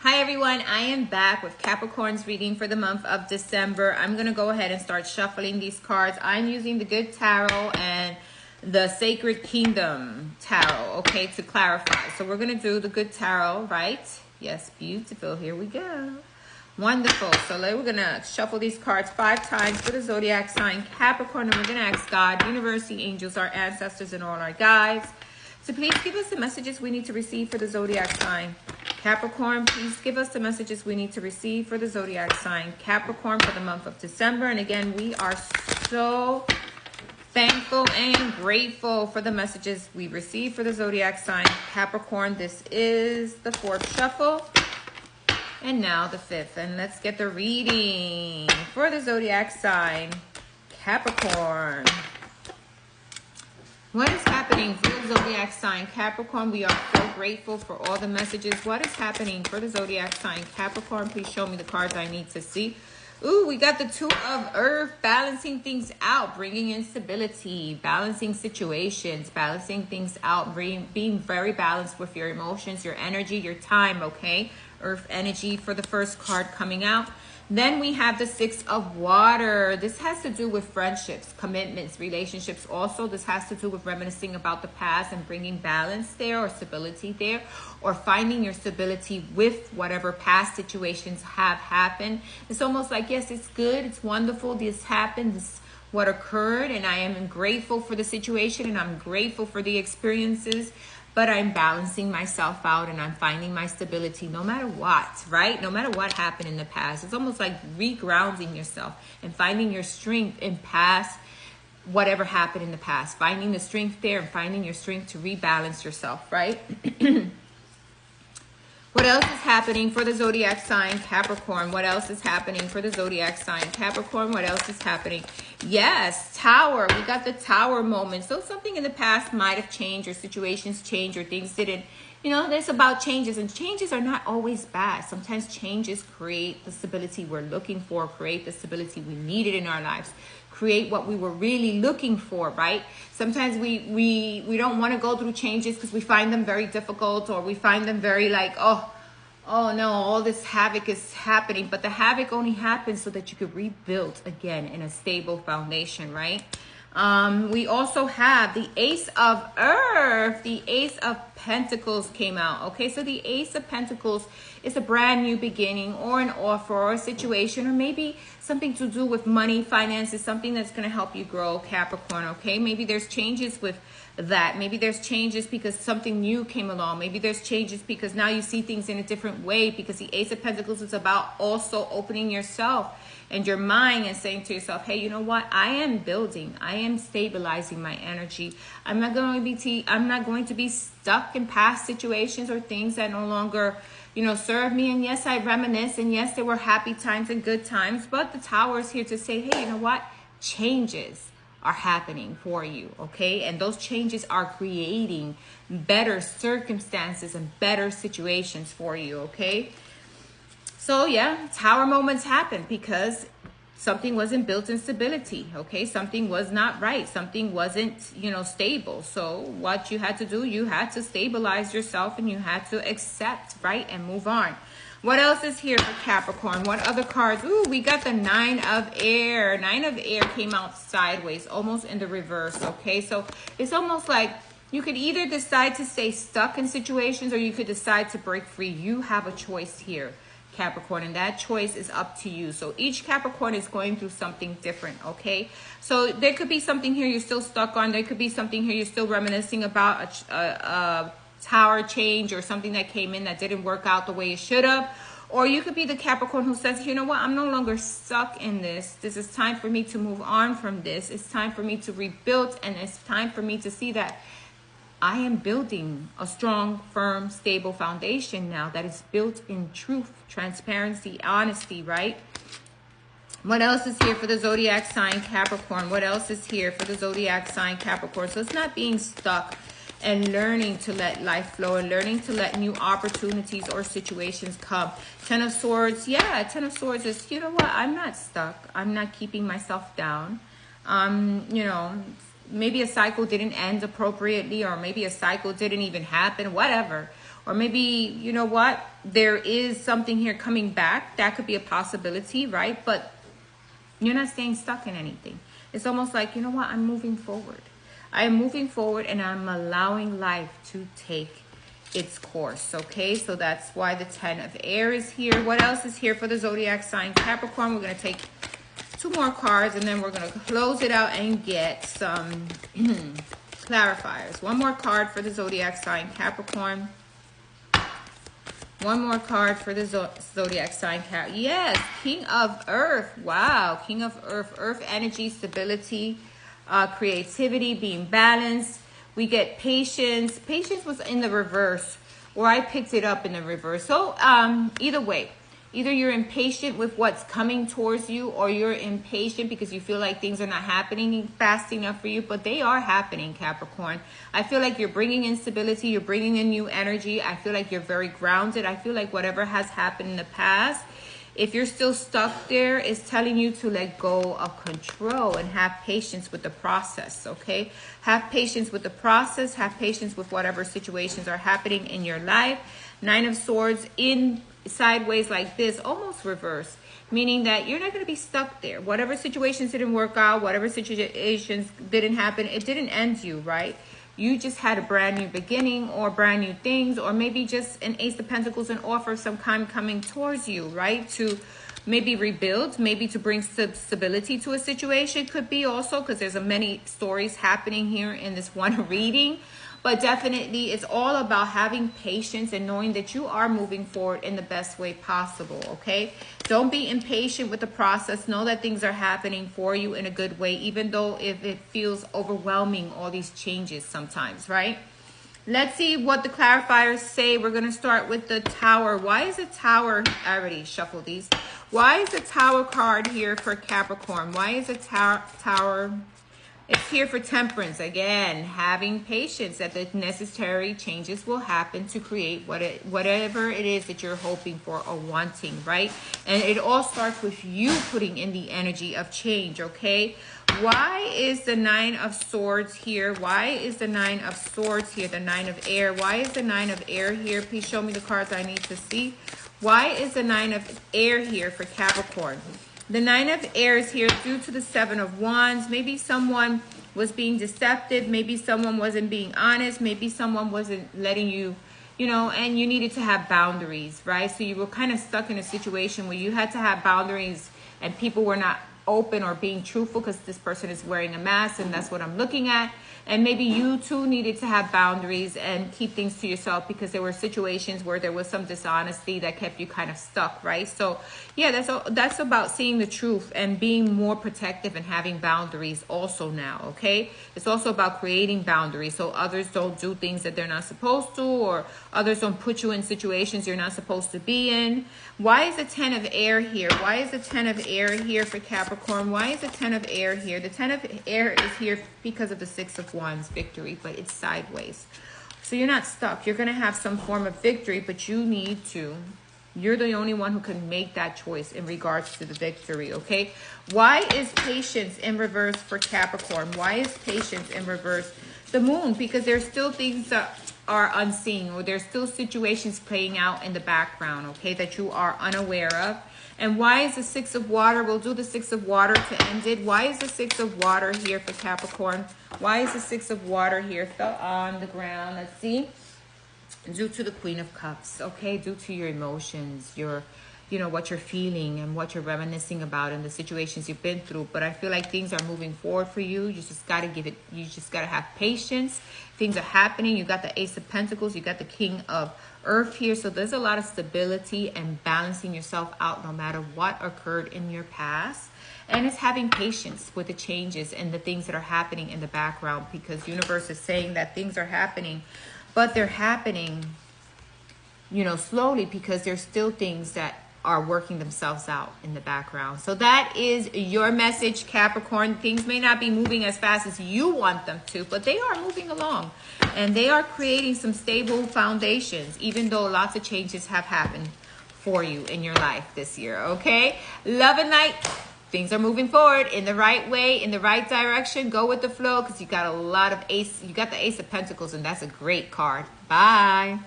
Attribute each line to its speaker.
Speaker 1: Hi everyone, I am back with Capricorn's reading for the month of December. I'm going to go ahead and start shuffling these cards. I'm using the Good Tarot and the Sacred Kingdom Tarot, okay, to clarify. So we're going to do the Good Tarot, right? Yes, beautiful. Here we go. Wonderful. So we're going to shuffle these cards 5 times for the zodiac sign Capricorn, and we're going to ask God, universe, the angels, our ancestors, and all our guides to please give us the messages we need to receive for the zodiac sign Capricorn. Please give us the messages we need to receive for the zodiac sign Capricorn for the month of December. And again, we are so thankful and grateful for the messages we receive for the zodiac sign Capricorn. This is the 4th shuffle. And now the 5th. And let's get the reading for the zodiac sign Capricorn. What is happening for the zodiac sign Capricorn? We are so grateful for all the messages. What is happening for the zodiac sign Capricorn? Please show me the cards I need to see. Ooh, we got the 2 of Earth, balancing things out, bringing in stability, balancing situations, balancing things out, being very balanced with your emotions, your energy, your time, okay? Earth energy for the first card coming out. Then we have the 6 of Water. This has to do with friendships, commitments, relationships. Also, this has to do with reminiscing about the past and bringing balance there or stability there, or finding your stability with whatever past situations have happened. It's almost like, yes, it's good, it's wonderful, this happened, this what occurred, and I am grateful for the situation and I'm grateful for the experiences. But I'm balancing myself out and I'm finding my stability no matter what, right? No matter what happened in the past. It's almost like regrounding yourself and finding your strength in past, whatever happened in the past. Finding the strength there and finding your strength to rebalance yourself, right? What else is happening for the zodiac sign Capricorn? What else is happening for the zodiac sign Capricorn? What else is happening? Yes, Tower. We got the Tower moment. So something in the past might have changed, or situations changed, or things didn't. You know, it's about changes, and changes are not always bad. Sometimes changes create the stability we're looking for, create the stability we needed in our lives, create what we were really looking for, right? Sometimes we don't want to go through changes because we find them very difficult, or we find them very like, oh no, all this havoc is happening. But the havoc only happens so that you could rebuild again in a stable foundation, right? We also have the Ace of Earth. The Ace of Pentacles came out. Okay, so the Ace of Pentacles is a brand new beginning, or an offer, or a situation, or maybe something to do with money, finances, something that's going to help you grow, Capricorn. Okay, maybe there's changes with that. Maybe there's changes because something new came along. Maybe there's changes because now you see things in a different way, because the Ace of Pentacles is about also opening yourself and your mind and saying to yourself, hey, you know what? I am building. I am stabilizing my energy. I'm not going to be stuck in past situations or things that no longer, serve me. And yes, I reminisce, and yes, there were happy times and good times, but the Tower is here to say, hey, you know what? Changes are happening for you, okay? And those changes are creating better circumstances and better situations for you, okay? So yeah, Tower moments happen because something wasn't built in stability, okay? Something was not right. Something wasn't, stable. So what you had to do, you had to stabilize yourself, and you had to accept, right? And move on. What else is here for Capricorn? What other cards? Ooh, we got the 9 of Air. 9 of Air came out sideways, almost in the reverse, okay? So it's almost like you could either decide to stay stuck in situations, or you could decide to break free. You have a choice here, Capricorn, and that choice is up to you. So each Capricorn is going through something different, okay? So there could be something here you're still stuck on. There could be something here you're still reminiscing about, a Tower change, or something that came in that didn't work out the way it should have. Or you could be the Capricorn who says, you know what, I'm no longer stuck in this. This is time for me to move on from this. It's time for me to rebuild, and it's time for me to see that I am building a strong, firm, stable foundation now that is built in truth, transparency, honesty, right? What else is here for the zodiac sign Capricorn? What else is here for the zodiac sign Capricorn? So it's not being stuck, and learning to let life flow, and learning to let new opportunities or situations come. 10 of Swords. Yeah, 10 of Swords is, you know what? I'm not stuck. I'm not keeping myself down. Maybe a cycle didn't end appropriately, or maybe a cycle didn't even happen, whatever. Or maybe, you know what? there is something here coming back. That could be a possibility, right? But you're not staying stuck in anything. It's almost like, you know what? I'm moving forward. I am moving forward and I'm allowing life to take its course. Okay, so that's why the 10 of air is here. What else is here for the zodiac sign Capricorn? We're going to take 2 more cards and then we're going to close it out and get some clarifiers. 1 more card for the zodiac sign Capricorn. 1 more card for the zodiac sign Cap. Yes, King of Earth. Wow, King of Earth. Earth energy, stability, creativity, being balanced. We get patience. Patience was in the reverse, or I picked it up in the reverse. So either way, either you're impatient with what's coming towards you, or you're impatient because you feel like things are not happening fast enough for you, but they are happening, Capricorn. I feel like you're bringing in stability. You're bringing in new energy. I feel like you're very grounded. I feel like whatever has happened in the past, if you're still stuck there, it's telling you to let go of control and have patience with the process, okay? Have patience with the process. Have patience with whatever situations are happening in your life. 9 of Swords in sideways like this, almost reverse, meaning that you're not going to be stuck there. Whatever situations didn't work out, whatever situations didn't happen, it didn't end you, right? You just had a brand new beginning or brand new things, or maybe just an Ace of Pentacles, an offer of some kind coming towards you, right? To maybe rebuild, maybe to bring stability to a situation. Could be also because there's many stories happening here in this one reading. But definitely it's all about having patience and knowing that you are moving forward in the best way possible, okay? Don't be impatient with the process. Know that things are happening for you in a good way, even though if it feels overwhelming, all these changes sometimes, right? Let's see what the clarifiers say. We're going to start with the Tower. Why is the Tower, I already shuffled these. Why is the Tower card here for Capricorn? Why is the Tower... It's here for temperance. Again, having patience that the necessary changes will happen to create whatever it is that you're hoping for or wanting, right? And it all starts with you putting in the energy of change, okay? Why is the 9 of Swords here? Why is the 9 of Swords here? The 9 of Air. Why is the 9 of Air here? Please show me the cards I need to see. Why is the 9 of Air here for Capricorn? The 9 of Air is here due to the 7 of Wands. Maybe someone was being deceptive. Maybe someone wasn't being honest. Maybe someone wasn't letting you, you know, and you needed to have boundaries, right? So you were kind of stuck in a situation where you had to have boundaries and people were not open or being truthful because this person is wearing a mask, and that's what I'm looking at. And maybe you too needed to have boundaries and keep things to yourself because there were situations where there was some dishonesty that kept you kind of stuck, right? So yeah, that's about seeing the truth and being more protective and having boundaries also now, okay? It's also about creating boundaries so others don't do things that they're not supposed to, or others don't put you in situations you're not supposed to be in. Why is the 10 of Air here? Why is the 10 of Air here for Capricorn? Why is the 10 of Air here? The 10 of Air is here because of the 6 of Wands victory, but it's sideways. So you're not stuck. You're going to have some form of victory, but you need to. You're the only one who can make that choice in regards to the victory, okay? Why is patience in reverse for Capricorn? Why is patience in reverse? The Moon, because there's still things that are unseen, or there's still situations playing out in the background, okay, that you are unaware of. And why is the 6 of Water? We'll do the 6 of Water to end it. Why is the 6 of Water here for Capricorn? Why is the 6 of Water here? Fell on the ground. Let's see. Due to the Queen of Cups, okay? Due to your emotions, your, you know, what you're feeling and what you're reminiscing about and the situations you've been through. But I feel like things are moving forward for you. You just got to you just got to have patience. Things are happening. You got the Ace of Pentacles. You got the King of Earth here. So there's a lot of stability and balancing yourself out no matter what occurred in your past. And it's having patience with the changes and the things that are happening in the background, because universe is saying that things are happening, but they're happening, you know, slowly, because there's still things that are working themselves out in the background. So that is your message, Capricorn. Things may not be moving as fast as you want them to, but they are moving along and they are creating some stable foundations, even though lots of changes have happened for you in your life this year, okay? Love and light. Things are moving forward in the right way, in the right direction. Go with the flow, because you got a lot of you got the Ace of Pentacles, and that's a great card. Bye.